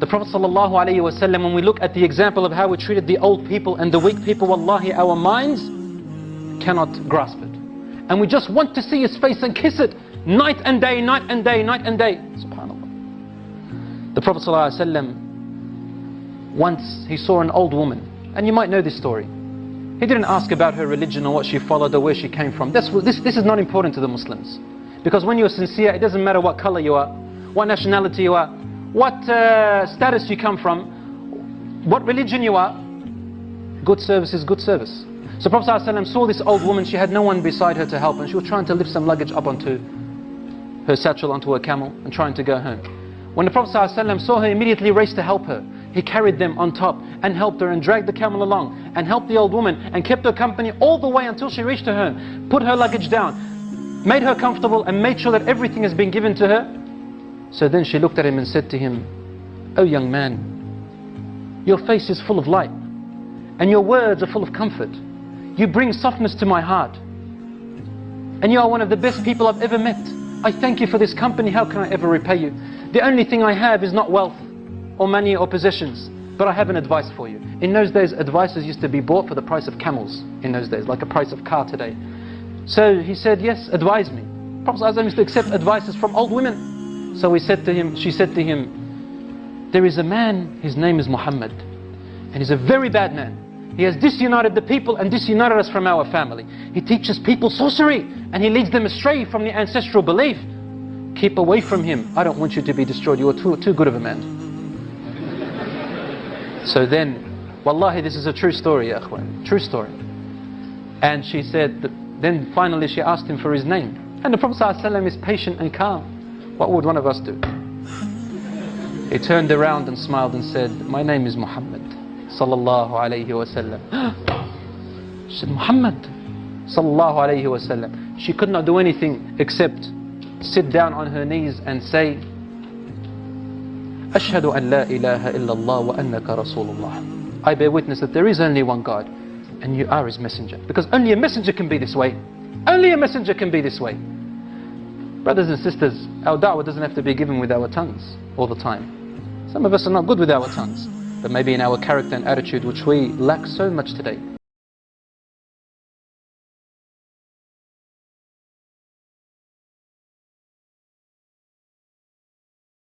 The Prophet ﷺ, when we look at the example of how we treated the old people and the weak people, wallahi, our minds cannot grasp it. And we just want to see his face and kiss it night and day, night and day, night and day. SubhanAllah. The Prophet ﷺ, once he saw an old woman, and you might know this story. He didn't ask about her religion or what she followed or where she came from. This is not important to the Muslims. Because when you're sincere, it doesn't matter what color you are, what nationality you are, what status you come from, what religion you are. Good service is good service. So Prophet ﷺ saw this old woman. She had no one beside her to help, and she was trying to lift some luggage up onto her satchel, onto her camel, and trying to go home. When the Prophet ﷺ saw her, immediately raced to help her. He carried them on top and helped her and dragged the camel along and helped the old woman and kept her company all the way until she reached her home. Put her luggage down, made her comfortable, and made sure that everything has been given to her. So then she looked at him and said to him, "Oh young man, your face is full of light and your words are full of comfort. You bring softness to my heart and you are one of the best people I've ever met. I thank you for this company. How can I ever repay you? The only thing I have is not wealth or money or possessions, but I have an advice for you." In those days, advices used to be bought for the price of camels in those days, like a price of car today. So he said, "Yes, advise me." Prophet ﷺ used to accept advices from old women. So she said to him, "There is a man, his name is Muhammad, and he's a very bad man. He has disunited the people and disunited us from our family. He teaches people sorcery and he leads them astray from the ancestral belief. Keep away from him. I don't want you to be destroyed. You are too good of a man." So then, wallahi, this is a true story, ya akhwan, true story. And she said, then finally she asked him for his name. And the Prophet ﷺ is patient and calm. What would one of us do? He turned around and smiled and said, "My name is Muhammad sallallahu alayhi wasallam." She said, "Muhammad sallallahu alayhi wasallam." She could not do anything except sit down on her knees and say, "Ashhadu an la ilaha illallah wa annaka rasulullah." I bear witness that there is only one God and you are his messenger. Because only a messenger can be this way. Only a messenger can be this way. Brothers and sisters, our da'wah doesn't have to be given with our tongues all the time. Some of us are not good with our tongues, but maybe in our character and attitude, which we lack so much today.